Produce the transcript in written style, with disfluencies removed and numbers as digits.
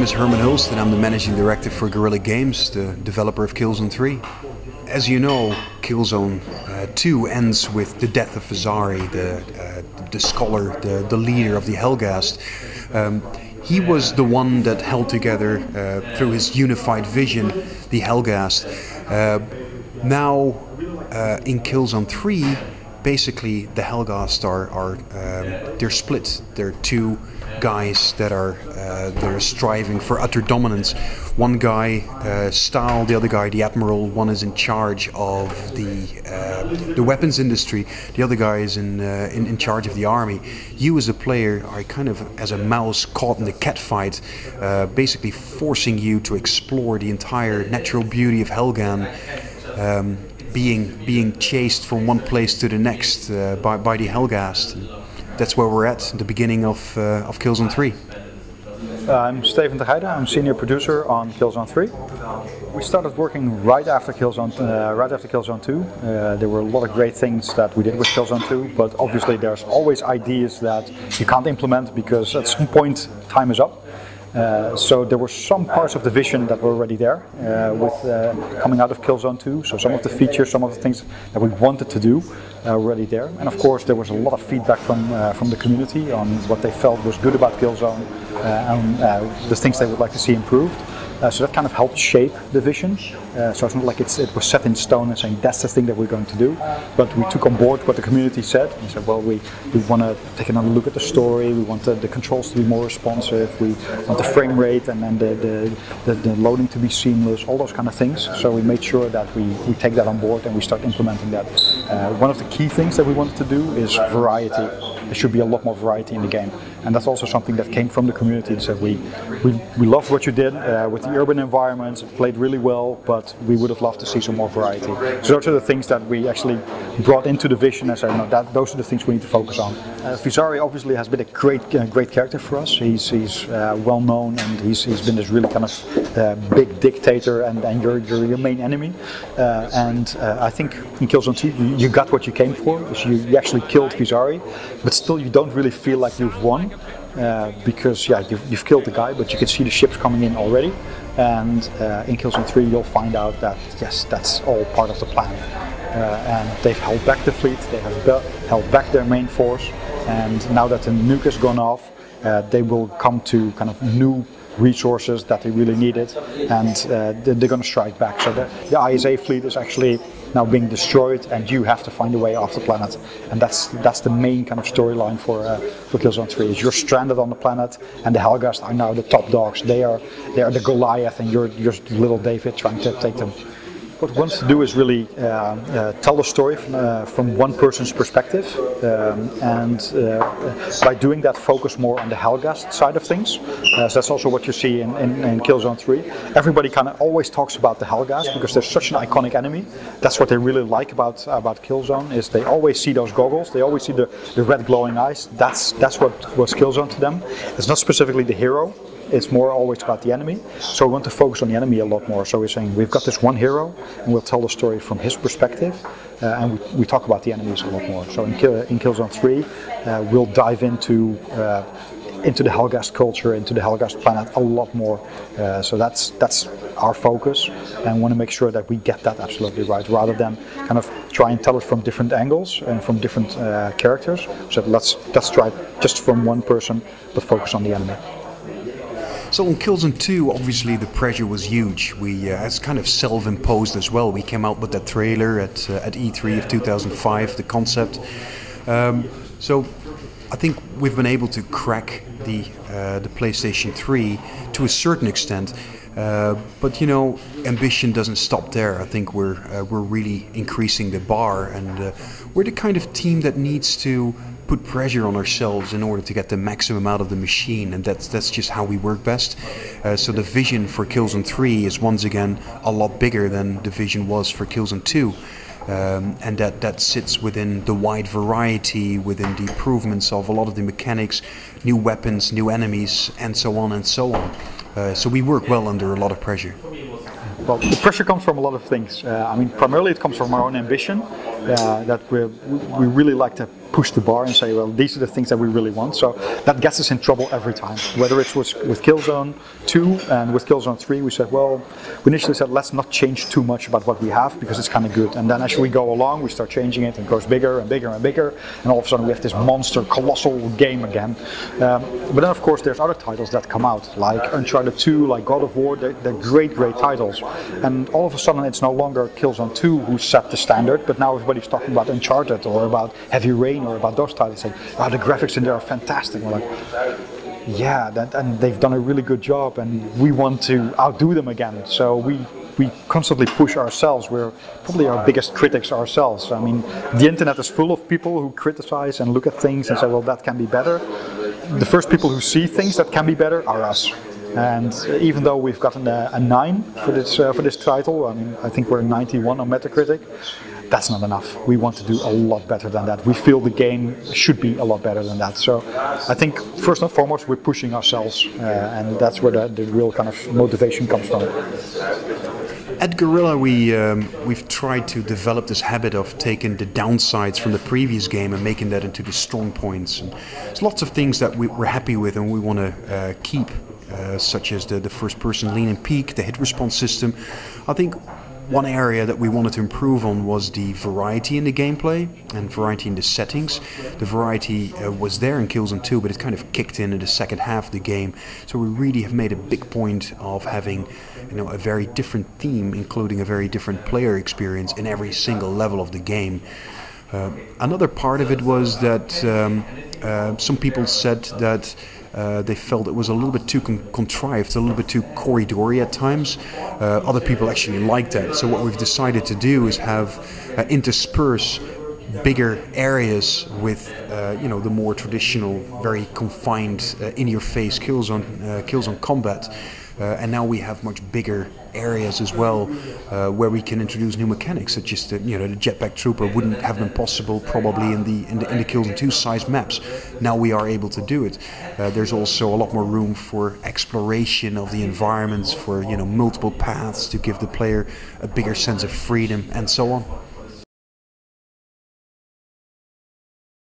is Herman Hulst and I'm the Managing Director for Guerrilla Games, the developer of Killzone 3. As you know, Killzone 2 ends with the death of Visari, the scholar, the leader of the Helghast. He was the one that held together, through his unified vision, the Helghast. Now, in Killzone 3, basically the Helghast they're split. They're two guys that are they're striving for utter dominance. One guy, Stahl, the other guy, the Admiral. One is in charge of the weapons industry. The other guy is in charge of the army. You as a player are kind of as a mouse caught in the cat fight, basically forcing you to explore the entire natural beauty of Helghan. Being chased from one place to the next by the Helghast. That's where we're at the beginning of Killzone 3. I'm Steven de Geijden. I'm senior producer on Killzone 3. We started working right after Killzone 2. There were a lot of great things that we did with Killzone 2, but obviously there's always ideas that you can't implement because at some point time is up. So there were some parts of the vision that were already there coming out of Killzone 2. So some of the features, some of the things that we wanted to do were already there. And of course there was a lot of feedback from the community on what they felt was good about Killzone and the things they would like to see improved. So that kind of helped shape the vision. So it's not like it was set in stone and saying that's the thing that we're going to do. But we took on board what the community said. We said, well, we want to take another look at the story. We want the controls to be more responsive. We want the frame rate and then the loading to be seamless. All those kind of things. So we made sure that we take that on board and we start implementing that. One of the key things that we wanted to do is variety. There should be a lot more variety in the game. And that's also something that came from the community and said we loved what you did with the urban environments, it played really well, but we would have loved to see some more variety. So those are the things that we actually brought into the vision and said, no, those are the things we need to focus on. Visari obviously has been a great character for us. He's well known and he's been this really kind of big dictator and you're your main enemy. I think in Killzone 2 you got what you came for, you actually killed Visari, but still you don't really feel like you've won. Because you've killed the guy, but you can see the ships coming in already. And in Killzone 3 you'll find out that yes, that's all part of the plan. And they've held back the fleet, they have held back their main force, and now that the nuke has gone off, they will come to kind of new resources that they really needed, and they're going to strike back. So the ISA fleet is actually now being destroyed, and you have to find a way off the planet. And that's the main kind of storyline for Killzone 3. Is you're stranded on the planet, and the Helghast are now the top dogs. They are the Goliath, and you're little David trying to take them. What we want to do is really tell the story from one person's perspective, and by doing that, focus more on the Helghast side of things. So that's also what you see in Killzone 3. Everybody kind of always talks about the Helghast because they're such an iconic enemy. That's what they really like about Killzone, is they always see those goggles, they always see the red glowing eyes. That's what was Killzone to them. It's not specifically the hero. It's more always about the enemy, so we want to focus on the enemy a lot more. So we're saying we've got this one hero and we'll tell the story from his perspective, and we talk about the enemies a lot more. So in Killzone 3 we'll dive into the Helghast culture, into the Helghast planet a lot more. So that's our focus, and want to make sure that we get that absolutely right, rather than kind of try and tell it from different angles and from different characters. So let's try just from one person but focus on the enemy. So in Killzone 2, obviously the pressure was huge. It's kind of self-imposed as well. We came out with that trailer at E3 of 2005, the concept. So I think we've been able to crack the PlayStation 3 to a certain extent. But you know, ambition doesn't stop there. I think we're really increasing the bar, and we're the kind of team that needs to put pressure on ourselves in order to get the maximum out of the machine, and that's just how we work best. So the vision for Killzone 3 is once again a lot bigger than the vision was for Killzone 2. And that sits within the wide variety, within the improvements of a lot of the mechanics, new weapons, new enemies, and so on and so on. So we work well under a lot of pressure. Well, the pressure comes from a lot of things. I mean, primarily it comes from our own ambition, that we really like to push the bar and say, well, these are the things that we really want. So that gets us in trouble every time. Whether it was with Killzone 2 and with Killzone 3, we said, well, we initially said, let's not change too much about what we have because it's kind of good. And then as we go along, we start changing it and it goes bigger and bigger and bigger. And all of a sudden we have this monster, colossal game again. But then of course there's other titles that come out, like Uncharted 2, like God of War. They're great titles. And all of a sudden it's no longer Killzone 2 who set the standard, but now everybody's talking about Uncharted or about Heavy Rain or about those titles, saying, oh, the graphics in there are fantastic. We're like, yeah, and they've done a really good job and we want to outdo them again. So we constantly push ourselves. We're probably our biggest critics ourselves. I mean, the internet is full of people who criticize and look at things and say, well, that can be better. The first people who see things that can be better are us. And even though we've gotten a 9 for this title, I mean, I think we're 91 on Metacritic, that's not enough. We want to do a lot better than that. We feel the game should be a lot better than that. So I think first and foremost we're pushing ourselves, and that's where the real kind of motivation comes from. At Guerrilla, we've tried to develop this habit of taking the downsides from the previous game and making that into the strong points. And there's lots of things that we're happy with and we want to keep, such as the first-person lean and peek, the hit response system. I think one area that we wanted to improve on was the variety in the gameplay and variety in the settings. The variety was there in Killzone 2, but it kind of kicked in the second half of the game. So we really have made a big point of having, a very different theme, including a very different player experience in every single level of the game. Another part of it was that some people said that they felt it was a little bit too contrived, a little bit too corridory at times. Other people actually liked that. So what we've decided to do is have intersperse bigger areas with the more traditional, very confined, in-your-face Killzone combat. And now we have much bigger areas as well, where we can introduce new mechanics, such as the jetpack trooper wouldn't have been possible probably in the Killzone 2 size maps. Now we are able to do it. There's also a lot more room for exploration of the environments, for multiple paths to give the player a bigger sense of freedom, and so on.